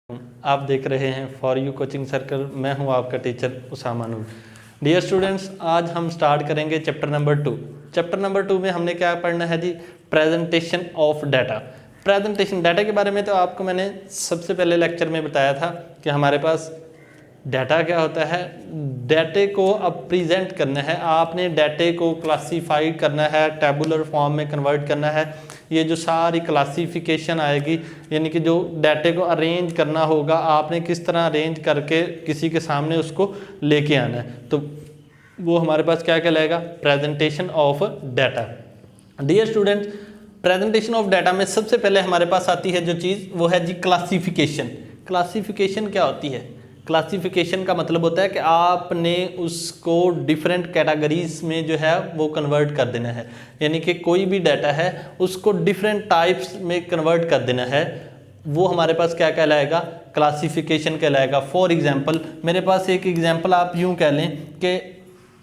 आप देख रहे हैं फॉर यू कोचिंग सर्कल। मैं हूं आपका टीचर उसामा नूर। डियर स्टूडेंट्स, आज हम स्टार्ट करेंगे चैप्टर नंबर 2। चैप्टर नंबर 2 में हमने क्या पढ़ना है जी? Presentation of data. Presentation data के बारे में तो आपको मैंने सबसे पहले लेक्चर में बताया था कि हमारे पास डाटा क्या होता है। डाटे को अब प्रेजेंट करना है, आपने डाटे को क्लासीफाई करना है, टेबुलर फॉर्म में कन्वर्ट करना है। ये जो सारी क्लासिफिकेशन आएगी, यानी कि जो डाटे को अरेंज करना होगा, आपने किस तरह अरेंज करके किसी के सामने उसको लेके आना है, तो वो हमारे पास क्या कहलाएगा? Presentation of data. Dear students, presentation of data में सबसे पहले हमारे पास आती है जो चीज़, वो है जी क्लासिफिकेशन। क्लासिफिकेशन क्या होती है? क्लासिफिकेशन का मतलब होता है कि आपने उसको डिफरेंट कैटेगरीज में जो है वो कन्वर्ट कर देना है, यानी कि कोई भी डाटा है उसको डिफरेंट टाइप्स में कन्वर्ट कर देना है। वो हमारे पास क्या कहलाएगा? क्लासिफिकेशन कहलाएगा। फॉर एग्जांपल, मेरे पास एक एग्जांपल आप यूं कह लें कि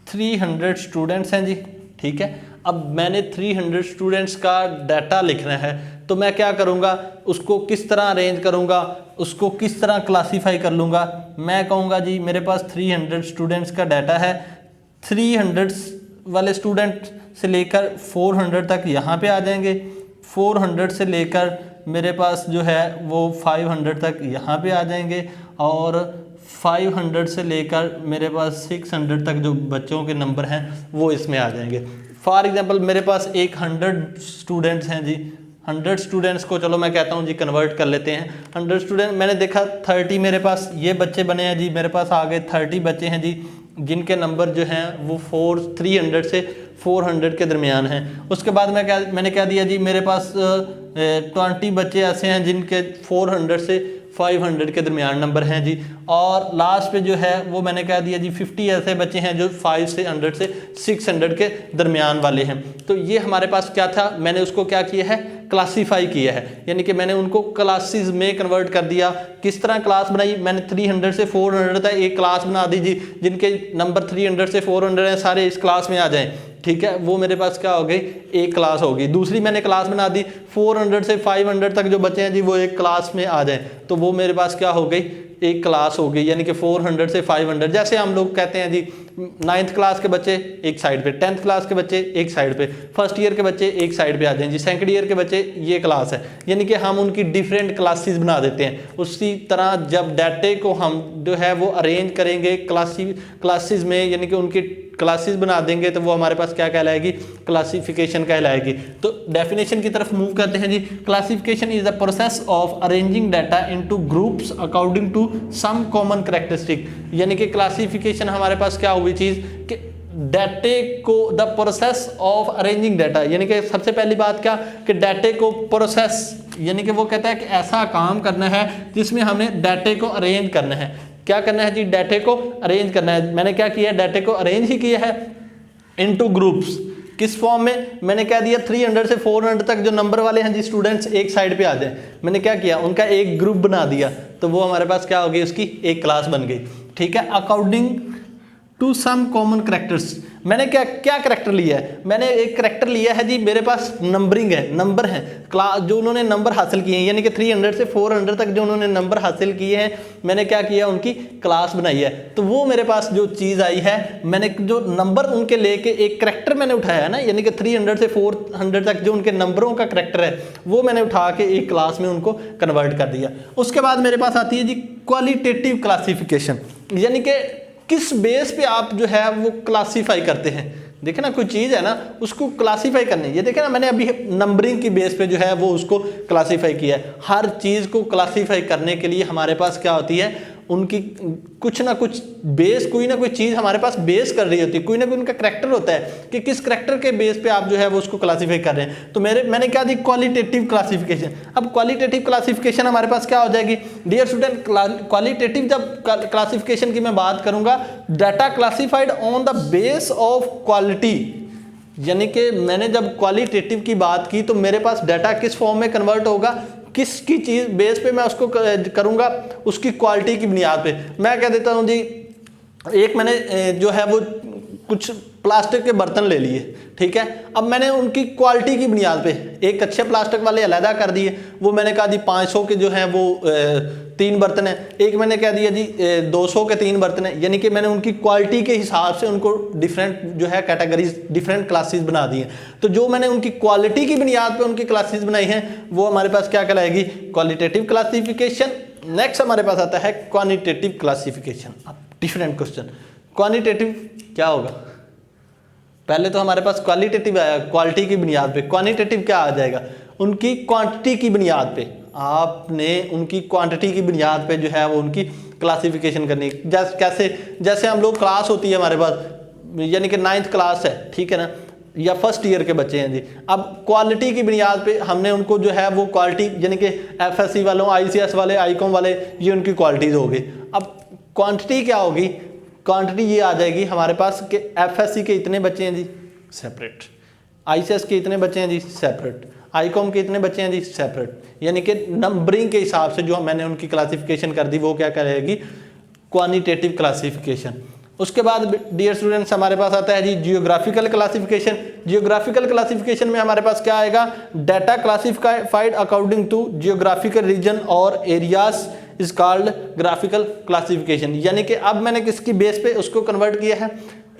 300 स्टूडेंट्स हैं जी, ठीक है। अब मैंने 300 स्टूडेंट्स का डाटा लिखना है, तो मैं क्या करूँगा? उसको किस तरह अरेंज करूँगा, उसको किस तरह क्लासीफाई कर लूँगा? मैं कहूँगा जी मेरे पास 300 स्टूडेंट्स का डाटा है, 300 वाले स्टूडेंट से लेकर 400 तक यहाँ पे आ जाएंगे, 400 से लेकर मेरे पास जो है वो 500 तक यहाँ पे आ जाएंगे, और 500 से लेकर मेरे पास 600 तक जो बच्चों के नंबर हैं वो इसमें आ जाएंगे। फॉर एग्जांपल, मेरे पास एक 100 स्टूडेंट्स हैं जी। 100 स्टूडेंट्स को चलो मैं कहता हूँ जी कन्वर्ट कर लेते हैं। 100 स्टूडेंट मैंने देखा 30 मेरे पास ये बच्चे बने हैं जी, मेरे पास आ गए 30 बच्चे हैं जी, जिनके नंबर जो हैं वो 300 से 400 के दरमियान हैं। उसके बाद मैंने क्या दिया जी, मेरे पास 20 बच्चे ऐसे हैं जिनके 400 से 500 के दरमियान नंबर हैं जी, और लास्ट पे जो है वो मैंने क्या दिया जी, 50 ऐसे बच्चे हैं जो 5 से 100 से 600 के दरमियान वाले हैं। तो ये हमारे पास क्या था? मैंने उसको क्या किया है? क्लासीफाई किया है, यानी कि मैंने उनको क्लासेस में कन्वर्ट कर दिया। किस तरह क्लास बनाई? मैंने 300 से 400 तक एक क्लास बना दी जी, जिनके नंबर 300 से 400 हैं सारे इस क्लास में आ जाएं, ठीक है। वो मेरे पास क्या हो गई? एक क्लास होगी। दूसरी मैंने क्लास बना दी, 400 से 500 तक जो बच्चे हैं जी वो एक क्लास में आ जाएं, तो वो मेरे पास क्या हो गई? एक क्लास हो गई, यानी कि 400 से 500। जैसे हम लोग कहते हैं जी 9th क्लास के बच्चे एक साइड पे, 10th क्लास के बच्चे एक साइड पे, फर्स्ट ईयर के बच्चे एक साइड पे आ जाएं जी, सेकंड ईयर के बच्चे ये क्लास है, यानी कि हम उनकी डिफरेंट क्लासेस बना देते हैं। उसी तरह जब डाटे को हम जो है वो अरेंज करेंगे क्लासेस में, यानी कि उनकी क्लासेस बना देंगे, तो वो हमारे पास क्या कहलाएगी? क्लासिफिकेशन कहलाएगी। तो डेफिनेशन की तरफ मूव करते हैं जी। Classification is the process of arranging data into groups according to some common characteristic, यानी कि क्लासिफिकेशन हमारे पास क्या हुई चीज कि डाटे को, the process of arranging data, यानी कि सबसे पहली बात क्या कि डाटे को प्रोसेस, यानी कि वो कहता है कि ऐसा काम करना है जिसमें हमें डाटे को अरेंज करना है। क्या करना है जी? डाटे को अरेंज करना है। मैंने क्या किया? डाटे को अरेंज ही किया है इनटू ग्रुप्स। किस फॉर्म में? मैंने क्या दिया? 300 से 400 तक जो नंबर वाले हैं जी स्टूडेंट्स एक साइड पे आ जाए, मैंने क्या किया? उनका एक ग्रुप बना दिया, तो वो हमारे पास क्या हो गई? उसकी एक क्लास बन गई, ठीक है। According to some common characters, मैंने क्या करेक्टर लिया है? मैंने एक करेक्टर लिया है जी, मेरे पास नंबरिंग है, नंबर है, क्लास जो उन्होंने नंबर हासिल किए हैं, यानी कि 300 से 400 तक जो उन्होंने नंबर हासिल किए हैं, मैंने क्या किया? उनकी क्लास बनाई है। तो वो मेरे पास जो चीज़ आई है, मैंने जो नंबर उनके लेके एक करेक्टर मैंने उठाया है ना, यानी कि 300 से 400 तक जो उनके नंबरों का करेक्टर है वो मैंने उठा के एक क्लास में उनको कन्वर्ट कर दिया। उसके बाद मेरे पास आती है जी क्वालिटेटिव क्लासिफिकेशन, यानी कि किस बेस पे आप जो है वो क्लासीफाई करते हैं। देखे ना, कोई चीज़ है ना उसको क्लासीफाई करनी, ये देखे ना मैंने अभी नंबरिंग की बेस पे जो है वो उसको क्लासीफाई किया है। हर चीज़ को क्लासीफाई करने के लिए हमारे पास क्या होती है? उनकी कुछ ना कुछ बेस, कोई ना कोई चीज़ हमारे पास बेस कर रही होती है, कोई ना कोई उनका करैक्टर होता है कि किस करैक्टर के बेस पे आप जो है वो उसको क्लासीफाई कर रहे हैं। तो मैंने क्या दी? Qualitative classification. अब क्वालिटेटिव क्लासिफिकेशन हमारे पास क्या हो जाएगी? डियर स्टूडेंट, क्वालिटेटिव जब क्लासिफिकेशन की मैं बात करूंगा, data classified on the base of quality, यानी कि मैंने जब क्वालिटेटिव की बात की तो मेरे पास डाटा किस फॉर्म में कन्वर्ट होगा? किसकी चीज़ बेस पे मैं उसको करूंगा? उसकी क्वालिटी की बुनियाद पे। मैं कह देता हूं जी, एक मैंने जो है वो कुछ प्लास्टिक के बर्तन ले लिए, ठीक है। अब मैंने उनकी क्वालिटी की बुनियाद पे एक अच्छे प्लास्टिक वाले अलहदा कर दिए, वो मैंने कहा जी 500 के जो हैं वो 3 बर्तन हैं, एक मैंने कह दिया जी 200 के 3 बर्तन हैं, यानी कि मैंने उनकी क्वालिटी के हिसाब से उनको डिफरेंट जो है कैटेगरीज, डिफरेंट क्लासेस बना दी हैं। तो जो मैंने उनकी क्वालिटी की बुनियाद पे उनकी क्लासेस बनाई हैं वो हमारे पास क्या कहलाएगी, क्वालिटेटिव क्लासिफिकेशन। नेक्स्ट हमारे पास आता है क्वांटिटेटिव क्लासिफिकेशन। अब डिफरेंट क्वेश्चन, क्वांटिटेटिव क्या होगा, पहले तो हमारे पास क्वालिटेटिव आया क्वालिटी की बुनियाद पे, क्वांटिटेटिव क्या आ जाएगा, उनकी क्वांटिटी की बुनियाद पे, आपने उनकी क्वांटिटी की बुनियाद पे जो है वो उनकी क्लासिफिकेशन करनी। जैसे हम लोग क्लास होती है हमारे पास, यानी कि 9th क्लास है, ठीक है ना, या फर्स्ट ईयर के बच्चे हैं जी। अब क्वालिटी की बुनियाद पे हमने उनको जो है वो क्वालिटी, यानी कि FSC वालों, ICS वाले, ICOM वाले, ये उनकी क्वालिटीज होगी। अब क्वांटिटी क्या होगी, क्वांटिटी ये आ जाएगी हमारे पास कि FSC के इतने बच्चे हैं जी सेपरेट, ICS के इतने बच्चे हैं जी सेपरेट, ICOM के इतने बच्चे हैं जी सेपरेट, यानी कि नंबरिंग के हिसाब से जो मैंने उनकी क्लासिफिकेशन कर दी वो क्या करेगी, क्वांटिटेटिव क्लासिफिकेशन। उसके बाद डियर स्टूडेंट्स हमारे पास आता है जी जियोग्राफिकल क्लासिफिकेशन। जियोग्राफिकल क्लासिफिकेशन में हमारे पास क्या आएगा, data classified according to geographical region और areas is called graphical classification. यानी कि अब मैंने किसकी बेस पे उसको कन्वर्ट किया है,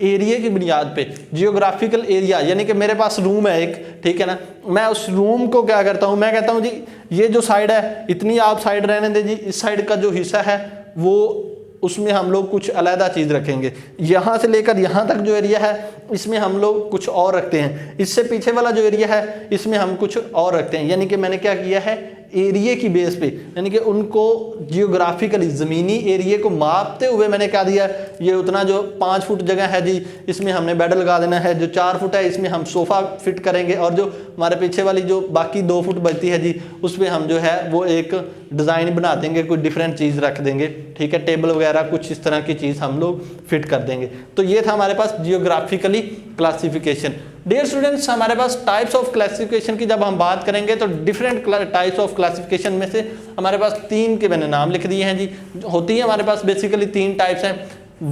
एरिया की बुनियाद पे। जियोग्राफिकल एरिया यानी कि मेरे पास रूम है एक, ठीक है ना, मैं उस रूम को क्या करता हूँ, मैं कहता हूँ जी ये जो साइड है इतनी आप साइड रहने दे जी, इस साइड का जो हिस्सा है वो उसमें हम लोग कुछ अलग चीज़ रखेंगे, यहाँ से लेकर यहाँ तक जो एरिया है इसमें हम लोग कुछ और रखते हैं, इससे पीछे वाला जो एरिया है इसमें हम कुछ और रखते हैं। यानी कि मैंने क्या किया है, एरिया की बेस पे, यानी कि उनको जियोग्राफिकली ज़मीनी एरिया को मापते हुए मैंने क्या दिया, ये उतना जो 5 फुट जगह है जी इसमें हमने बेड लगा देना है, जो 4 फुट है इसमें हम सोफ़ा फिट करेंगे, और जो हमारे पीछे वाली जो बाकी 2 फुट बचती है जी उस पर हम जो है वो एक डिज़ाइन बना देंगे, कोई डिफरेंट चीज़ रख देंगे, ठीक है, टेबल वगैरह कुछ इस तरह की चीज़ हम लोग फिट कर देंगे। तो ये था हमारे पास जियोग्राफिकली क्लासिफिकेशन। डियर स्टूडेंट्स हमारे पास टाइप्स ऑफ क्लासिफिकेशन की जब हम बात करेंगे तो डिफरेंट टाइप्स ऑफ क्लासिफिकेशन में से हमारे पास 3 के मैंने नाम लिख दिए हैं जी। होती है हमारे पास बेसिकली 3 टाइप्स हैं,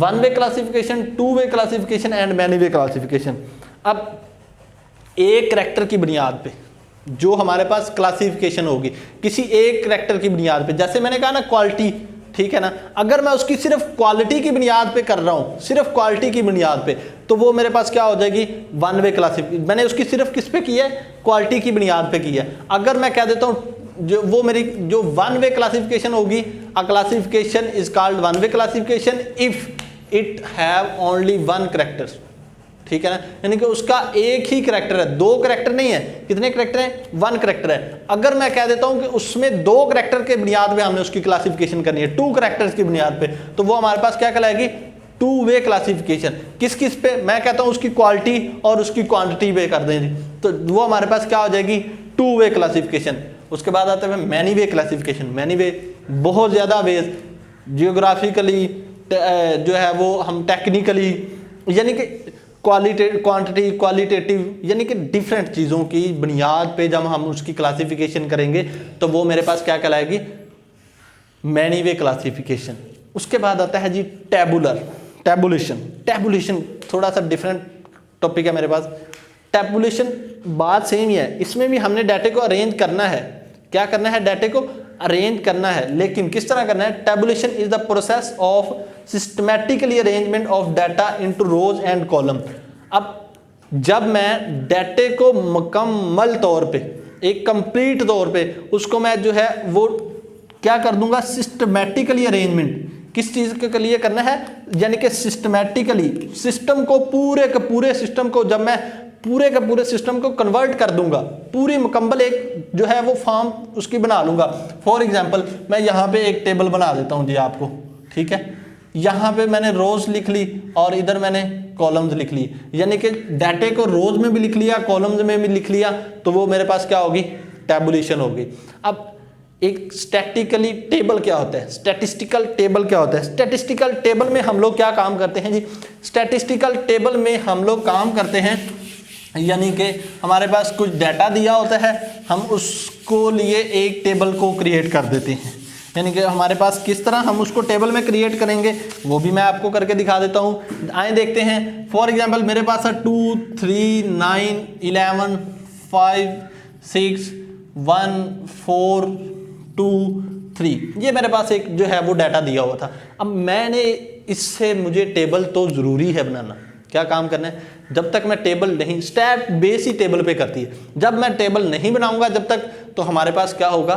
1 way classification, 2 way classification and many way classification. अब एक करैक्टर की बुनियाद पे जो हमारे पास क्लासिफिकेशन होगी, किसी एक करैक्टर की बुनियाद पे, जैसे मैंने कहा ना क्वालिटी, ठीक है ना, अगर मैं उसकी सिर्फ क्वालिटी की बुनियाद पे कर रहा हूँ, सिर्फ क्वालिटी की बुनियाद पे, तो वो मेरे पास क्या हो जाएगी, 1 वे क्लासिफिकेशन। मैंने उसकी सिर्फ किस पे की है, क्वालिटी की बुनियाद पे की है। अगर मैं कह देता हूँ जो वो मेरी जो 1 वे क्लासिफिकेशन होगी, अ classification is called 1 way classification if it have only 1 character, ठीक है ना, यानी कि उसका एक ही करैक्टर है, 2 करैक्टर नहीं है। कितने करैक्टर हैं, 1 करैक्टर है। अगर मैं कह देता हूं कि उसमें 2 करैक्टर के बुनियाद पे हमने उसकी क्लासिफिकेशन करनी है, 2 करैक्टर्स की बुनियाद पे, तो वो हमारे पास क्या कहलाएगी, 2 वे क्लासिफिकेशन। किस किस पे, मैं कहता हूं उसकी क्वालिटी और उसकी क्वांटिटी पे कर दें, तो वो हमारे पास क्या हो जाएगी, 2 वे क्लासिफिकेशन। उसके बाद आता है मैनी वे क्लासिफिकेशन। मैनी वे बहुत ज़्यादा वेज, जियोग्राफिकली जो है वो हम टेक्निकली, यानी कि क्वांटिटी क्वालिटेटिव, यानी कि डिफरेंट चीज़ों की बुनियाद पे जब हम उसकी क्लासिफिकेशन करेंगे तो वो मेरे पास क्या कहलाएगी, मैनी वे क्लासिफिकेशन। उसके बाद आता है जी टैबुलेशन। टैबुलेशन थोड़ा सा डिफरेंट टॉपिक है मेरे पास। टैबुलेशन बात सेम ही है, इसमें भी हमने डाटे को अरेंज करना है। क्या करना है, डाटे को अरेंज करना है, लेकिन किस तरह करना है। Tabulation is the process of systematically arrangement of data into rose and column. अब जब मैं डाटे को मुकम्मल तौर पे, एक कंप्लीट तौर पे उसको मैं जो है वो क्या कर दूंगा, सिस्टमैटिकली अरेंजमेंट। किस चीज़ के लिए करना है, यानी कि सिस्टमैटिकली सिस्टम को, पूरे के पूरे सिस्टम को, जब मैं पूरे के पूरे सिस्टम को कन्वर्ट कर दूंगा, पूरी मुकम्मल एक जो है वो फॉर्म उसकी बना लूंगा। फॉर एग्जांपल मैं यहाँ पे एक टेबल बना देता हूँ जी आपको, ठीक है, यहाँ पे मैंने रोज लिख ली और इधर मैंने कॉलम्स लिख ली, यानी कि डाटे को रोज में भी लिख लिया, कॉलम्स में भी लिख लिया, तो वो मेरे पास क्या होगी, टैबुलेशन होगी। अब एक स्टैटिकली टेबल क्या होता है, स्टैटिस्टिकल टेबल क्या होता है। स्टैटिस्टिकल टेबल में हम लोग क्या काम करते हैं जी, स्टैटिस्टिकल टेबल में हम लोग काम करते हैं, यानी कि हमारे पास कुछ डाटा दिया होता है, हम उसको लिए एक टेबल को क्रिएट कर देते हैं। यानी कि हमारे पास किस तरह हम उसको टेबल में क्रिएट करेंगे वो भी मैं आपको करके दिखा देता हूँ। आए देखते हैं। फॉर एग्जांपल मेरे पास है 2 3 9 11 5 6 1 4 2 3, ये मेरे पास एक जो है वो डाटा दिया हुआ था। अब मैंने इससे मुझे टेबल तो ज़रूरी है बनाना। क्या काम करना है, जब तक मैं टेबल नहीं, स्टेप बेस ही टेबल पे करती है। जब मैं टेबल नहीं बनाऊंगा जब तक, तो हमारे पास क्या होगा,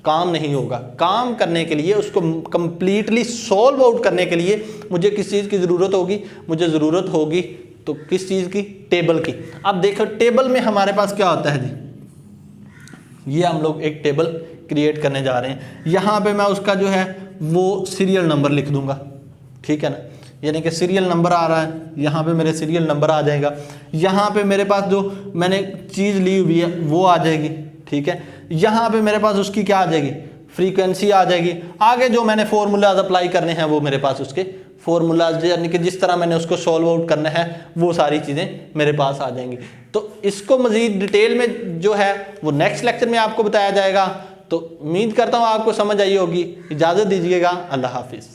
काम नहीं होगा। काम करने के लिए, उसको कंप्लीटली सॉल्व आउट करने के लिए मुझे किस चीज़ की ज़रूरत होगी, मुझे ज़रूरत होगी तो किस चीज़ की, टेबल की। अब देखो टेबल में हमारे पास क्या होता है जी, ये हम लोग एक टेबल क्रिएट करने जा रहे हैं। यहाँ पे मैं उसका जो है वो सीरियल नंबर लिख दूंगा, ठीक है ना, यानी कि सीरियल नंबर आ रहा है, यहाँ पे मेरे सीरियल नंबर आ जाएगा। यहाँ पे मेरे पास जो मैंने चीज़ ली हुई है वो आ जाएगी, ठीक है। यहाँ पे मेरे पास उसकी क्या आ जाएगी, फ्रीक्वेंसी आ जाएगी। आगे जो मैंने फॉर्मूलाज अप्लाई करने हैं वो मेरे पास उसके फॉर्मूलाज, यानी कि जिस तरह मैंने उसको सॉल्व आउट करना है वो सारी चीज़ें मेरे पास आ जाएंगी। तो इसको मज़ीद डिटेल में जो है वो नेक्स्ट लेक्चर में आपको बताया जाएगा। तो उम्मीद करता हूँ आपको समझ आई होगी। इजाज़त दीजिएगा, अल्लाह हाफिज़।